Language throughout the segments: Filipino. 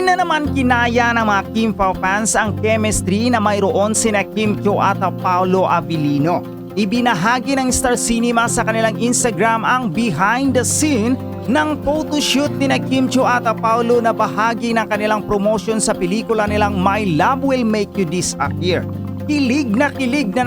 na naman kinaya ng mga Kim Pao fans ang chemistry na mayroon sina Kim Chiu at Paolo Abilino. Ibinahagi ng Star Cinema sa kanilang Instagram ang behind the scene ng photoshoot ni na Kim Chiu at Paolo na bahagi ng kanilang promotion sa pelikula nilang My Love Will Make You Disappear. Kilig na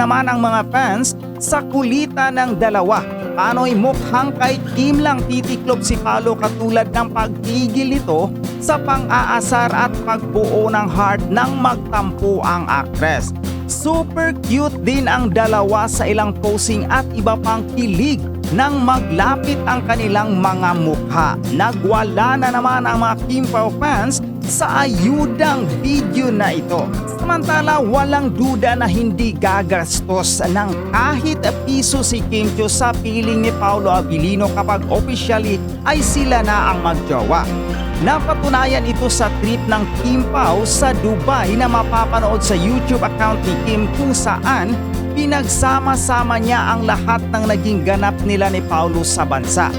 naman ang mga fans sa kulitan ng dalawa. Paano'y mukhang kay Kim lang titiklop si Paolo katulad ng pagtigil nito sa pang-aasar at pagbuo ng heart ng magtampo ang aktres. Super cute din ang dalawa sa ilang posing at iba pang kilig nang maglapit ang kanilang mga mukha. Nagwala na naman ang mga Kim Pao fans sa ayudang video na ito. Samantala, walang duda na hindi gagastos ng kahit piso si Kim Chiu sa piling ni Paolo Abilino kapag officially ay sila na ang magjowa. Napatunayan ito sa trip ng Kim Pao sa Dubai na mapapanood sa YouTube account ni Kim kung saan pinagsama-sama niya ang lahat ng naging ganap nila ni Paolo sa bansa.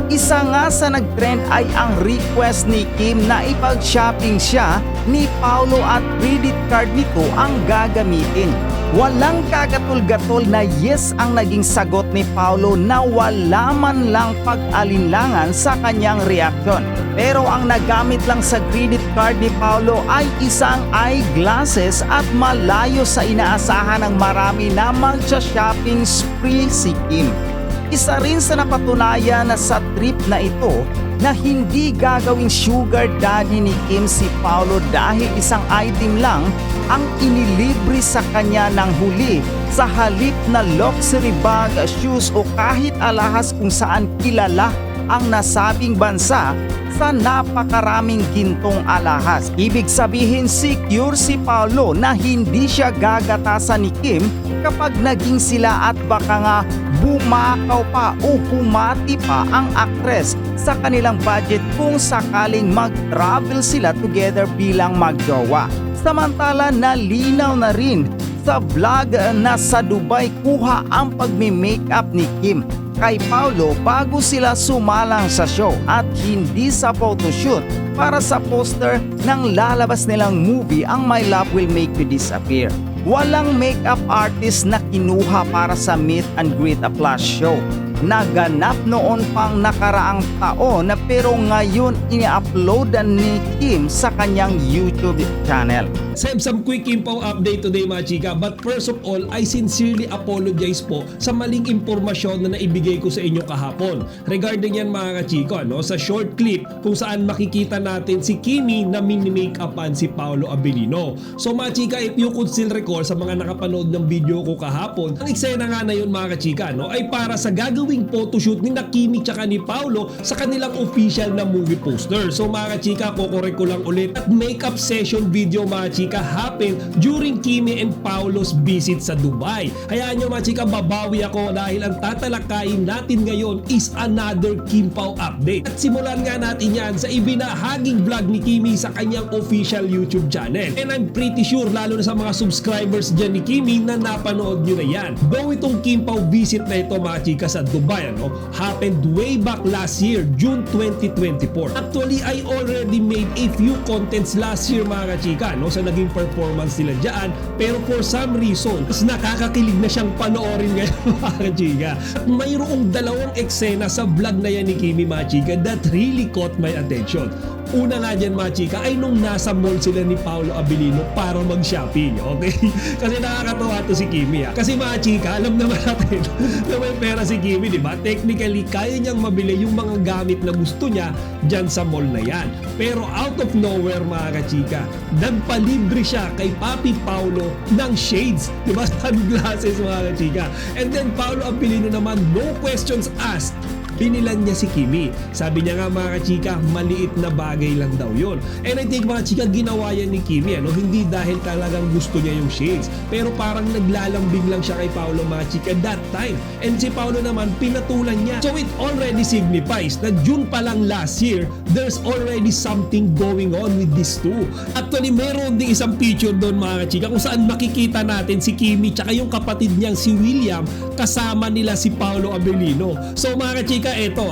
Isa nga sa nagtrend ay ang request ni Kim na ipag-shopping siya ni Paolo at credit card nito ang gagamitin. Walang kagatol-gatol na yes ang naging sagot ni Paolo na wala man lang pag-alinlangan sa kanyang reaksyon. Pero ang nagamit lang sa credit card ni Paolo ay isang eyeglasses at malayo sa inaasahan ng marami na mag-shopping spree si Kim. Isa rin sa napatunayan na sa trip na ito na hindi gagawing sugar daddy ni Kim si Paolo dahil isang item lang ang inilibre sa kanya ng huli sa halip na luxury bag, shoes o kahit alahas kung saan kilala ang nasabing bansa sa napakaraming gintong alahas. Ibig sabihin secure si Paolo na hindi siya gagatasan ni Kim kapag naging sila at baka nga bumakaw pa o humati pa ang aktres sa kanilang budget kung sakaling mag-travel sila together bilang magjowa. Samantala, nalinaw na rin sa vlog na sa Dubai kuha ang pagmi-makeup ni Kim kay Paolo bago sila sumalang sa show at hindi sa photoshoot para sa poster ng lalabas nilang movie ang My Love Will Make You Disappear. Walang makeup artist na kinuha para sa meet and greet a flash show. Naganap noon pang nakaraang taon na pero ngayon ini-uploadan ni Kim sa kanyang YouTube channel. Seb, some quick Kim Pao update today mga chika. But first of all, I sincerely apologize po sa maling impormasyon na naibigay ko sa inyo kahapon. Regarding yan mga kachika, no? Sa short clip kung saan makikita natin si Kimi na mini-make-upan si Paolo Abilino. So mga chika, if you could still recall sa mga nakapanood ng video ko kahapon, ang eksena nga na yun mga kachika, no? Ay para sa gagawing photoshoot ni Kimi tsaka ni Paolo sa kanilang official na movie poster. So mga kachika, kukorek ko lang ulit at makeup session video mga chika happened during Kimi and Paolo's visit sa Dubai. Hayaan nyo mga chika, babawi ako dahil ang tatalakayin natin ngayon is another Kim Pao update. At simulan nga natin yan sa ibinahaging vlog ni Kimi sa kanyang official YouTube channel. And I'm pretty sure lalo na sa mga subscribers dyan ni Kimi na napanood nyo na yan. Though itong Kim Pao visit na ito mga chika sa Dubai happened way back last year, June 2024. Actually, I already made a few contents last year mga chika sa naging performance nila dyan, pero for some reason mas nakakakilig na siyang panoorin ngayon mga chika. At mayroong dalawang eksena sa vlog na yan ni Kimi mga chika that really caught my attention. Una nga dyan mga chika ay nung nasa mall sila ni Paolo Abilino para mag-shopping, okay? Kasi nakakatawa to si Kimi Kasi mga chika, alam naman natin na may pera si Kimi, di ba? Technically, kaya niyang mabili yung mga gamit na gusto niya dyan sa mall na yan. Pero out of nowhere mga kachika, nagpalibre siya kay Papi Paolo ng shades, di ba? Sunglasses mga kachika. And then Paolo Abilino naman, no questions asked, binilan niya si Kimi. Sabi niya nga mga kachika, maliit na bagay lang daw yun. And I think mga kachika, ginawa yan ni Kimi, hindi dahil talagang gusto niya yung shades. Pero parang naglalambing lang siya kay Paolo mga kachika that time. And si Paolo naman, pinatulan niya. So it already signifies na June pa lang last year, there's already something going on with these two. Actually, meron ding isang picture doon mga kachika kung saan makikita natin si Kimi tsaka yung kapatid niyang si William kasama nila si Paolo Abilino. So mga kachika, ito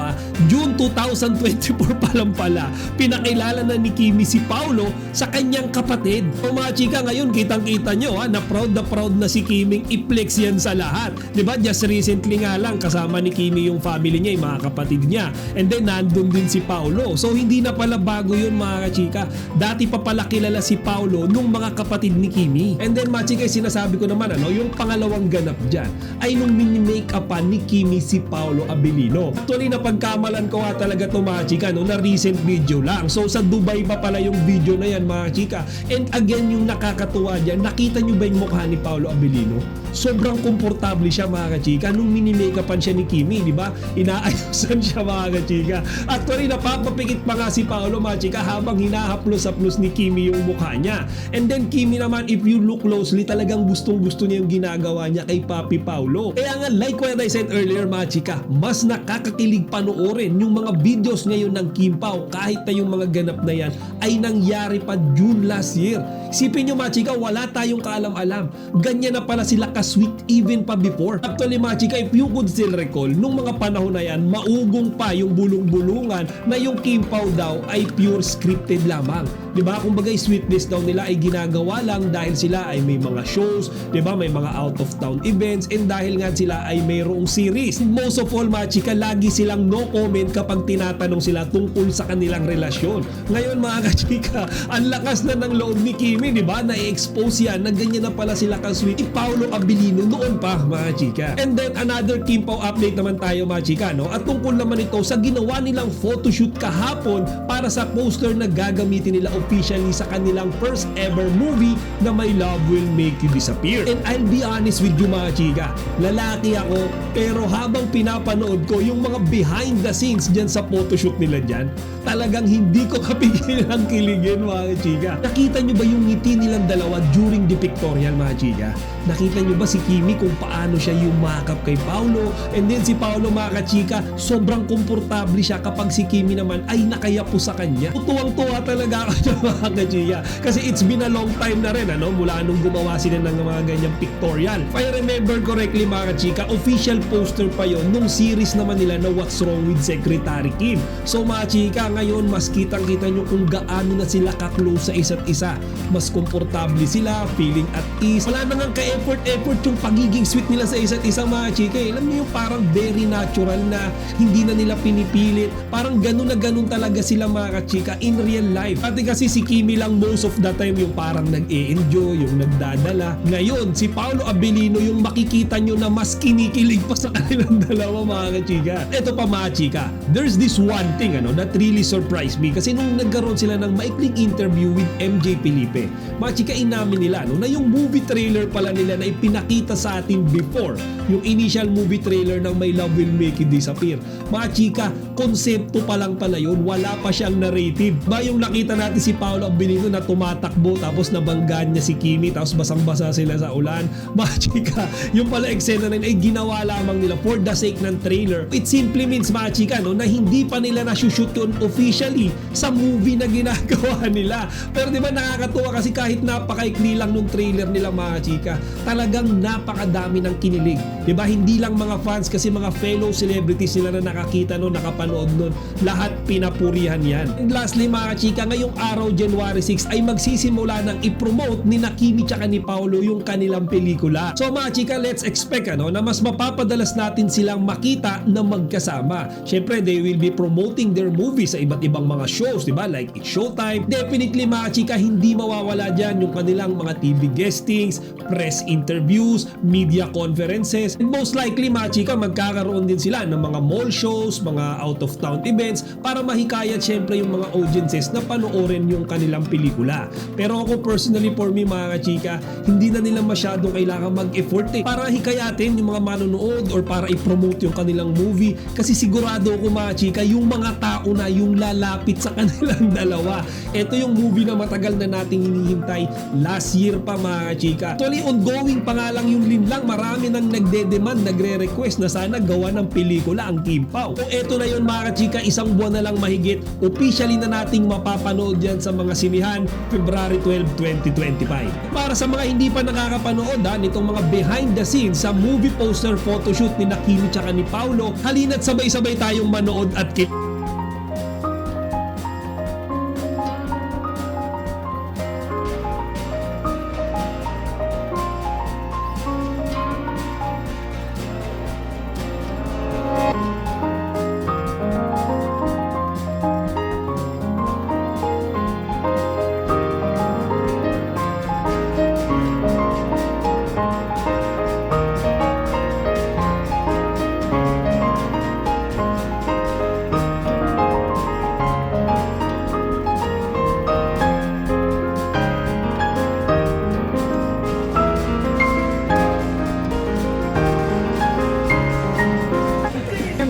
June 2024 pa lang pala, pinakilala na ni Kimi si Paolo sa kanyang kapatid. O mga chika, ngayon kitang-kita nyo na proud na si Kiming i-flex yan sa lahat. Diba? Just recently nga lang kasama ni Kimi yung family niya, yung mga kapatid niya. And then nandun din si Paolo. So hindi na pala bago yun mga chika. Dati pa pala kilala si Paolo nung mga kapatid ni Kimi. And then mga chika, sinasabi ko naman yung pangalawang ganap dyan ay nung mini-make-upan ni Kimi si Paolo Abilino. Actually napagkamalan ko nga talaga to mga chika na recent video lang. So sa Dubai pa pala yung video na yan mga chika. And again yung nakakatuwa dyan, nakita nyo ba yung mukha ni Paolo Abilino? Sobrang komportable siya mga chika nung mini-make-upan siya ni Kimi, di ba? Inaayusan siya mga chika. Actually napapapikit pa nga si Paolo mga chika habang hinahaplos-haplos ni Kimi yung mukha niya. And then Kimi naman, if you look closely, talagang gustong-gusto niya yung ginagawa niya kay Papi Paolo. Kaya nga, like what I said earlier mga chika, mas nakakakilig panoorin yung mga videos ngayon ng Kim Pao kahit na yung mga ganap na yan ay nangyari pa June last year. Isipin nyo mga chika, wala tayong kaalam-alam. Ganyan na pala sila ka-sweet even pa before. Actually mga chika, if you could still recall, nung mga panahon na yan, maugong pa yung bulong-bulungan na yung Kim Pao daw ay pure scripted lamang. Diba? Kumbaga sweetness daw nila ay ginagawa lang dahil sila ay may mga shows, diba? May mga out of town events, and dahil nga sila ay mayroong series. Most of all mga chika, lagi silang no comment kapag tinatanong sila tungkol sa kanilang relasyon. Ngayon mga kachika, ang lakas na ng loob ni Kimi, diba? Na-expose yan na ganyan na pala sila ka-sweet ni Paolo Abilino noon pa mga chika. And then another Kim Pao update naman tayo mga chika, no? At tungkol naman ito sa ginawa nilang photoshoot kahapon para sa poster na gagamitin nila officially sa kanilang first ever movie na My Love Will Make You Disappear. And I'll be honest with you mga chika, lalaki ako pero habang pinapanood ko yung mga behind the scenes dyan sa photoshoot nila dyan, talagang hindi ko kapigil ang kiligin mga chika. Nakita nyo ba yung ngiti nilang dalawa during the pictorial mga chika? Nakita nyo ba si Kimi kung paano siya yumakap kay Paolo? And then si Paolo mga kachika, sobrang komportable siya kapag si Kimi naman ay nakayapo sa kanya. Tuwang-tuwa talaga ako siya mga kachika. Kasi it's been a long time na rin mula nung gumawa sila ng mga ganyang pictorial. If I remember correctly mga kachika, official poster pa yon nung series naman nila na What's Wrong with Secretary Kim. So mga chika, ngayon mas kitang-kita nyo kung gaano na sila ka-close sa isa't isa. Mas komportable sila, feeling at ease. Wala na nga ka-effort yung pagiging sweet nila sa isa't isa mga chika. Alam niyo yung parang very natural na hindi na nila pinipilit. Parang ganun na ganun talaga sila mga kachika in real life. Pati kasi si Kimi lang most of the time yung parang nag-e-enjoy, yung nagdadala. Ngayon, si Paolo Abilino yung makikita nyo na mas kinikilig pa sa kanilang dalawa mga kachika. Ito pa mga chika, there's this one thing that really surprised me kasi nung nagkaroon sila ng maikling interview with MJ Felipe, mga chika, inamin nila na yung movie trailer pala nila na ipinakita sa atin before, yung initial movie trailer ng My Love Will Make You Disappear. Mga chika, konsepto pa lang pala yun, wala pa siyang narrative. Ba yung nakita natin si Paolo Abilino na tumatakbo tapos nabanggaan niya si Kimi tapos basang-basa sila sa ulan. Mga chika, yung pala eksena na yun ay ginawa lamang nila for the sake ng trailer. It simply means mga chika na hindi pa nila nasushoot yun officially sa movie na ginagawa nila. Pero di ba nakakatuwa kasi kahit napakaikli lang nung trailer nila mga chika, talagang napakadami ng kinilig. Diba? Hindi lang mga fans kasi mga fellow celebrities nila na nakakita nun, nakapanood nun, lahat pinapurihan yan. And lastly mga chika, ngayong araw January 6 ay magsisimula ng i-promote ni Kimi tsaka ni Paolo yung kanilang pelikula. So mga chika, let's expect na mas mapapadalas natin silang makita na magkasama. Syempre, they will be promoting their movies sa iba't ibang mga shows, diba? Like It's Showtime. Definitely mga chika, hindi mawawala dyan yung kanilang mga TV guestings, press interviews, media conferences, and most likely mga chika, magkakaroon din sila ng mga mall shows, mga out of town events para mahikayat syempre yung mga audiences na panoorin yung kanilang pelikula. Pero ako personally, for me mga chika, hindi na nila masyadong kailangan mag-effort para hikayatin yung mga manonood or para i-promote yung kanilang movie kasi sigurado ko mga chika, yung mga tao na yung lalapit sa kanilang dalawa. Ito yung movie na matagal na nating hinihintay last year pa mga chika. Actually, ongoing pa nga lang yung linlang. Marami nang nagde-demand, nagre-request na sana gawa ng pelikula ang Kim Pao. So eto na yun mga chika, isang buwan na lang mahigit, officially na nating mapapanood yan yan sa mga sinihan February 12, 2025. Para sa mga hindi pa nakakapanood nitong mga behind the scenes sa movie poster photoshoot ni Kimi tsaka ni Paolo, halina't sabay-sabay tayong manood at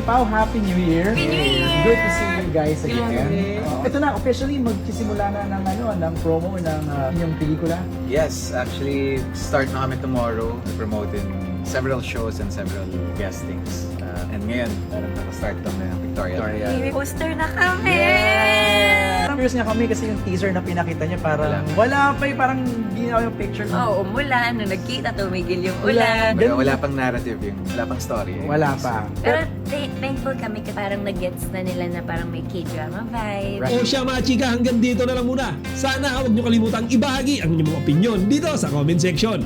Pao, Happy New Year! Happy New Year! Good to see you guys again. Ito na, officially magsisimula na ng promo ng inyong pelikula. Yes, actually, start na kami tomorrow. Promote in several shows and several guestings. And ngayon, naka-start kami ng Victoria. May poster na kami! Curious nga kami kasi yung teaser na pinakita niya parang wala pa parang ginawa yung picture. Oo, umulan. Nung nagkita, tumigil yung ulan. Wala pang narrative, wala pang story. Wala pa. Pero thankful kami kasi parang nag-gets na nila na parang may K-drama vibe. O siya mga chika, hanggang dito na lang muna. Sana huwag nyo kalimutang ibahagi ang inyong mga opinion dito sa comment section.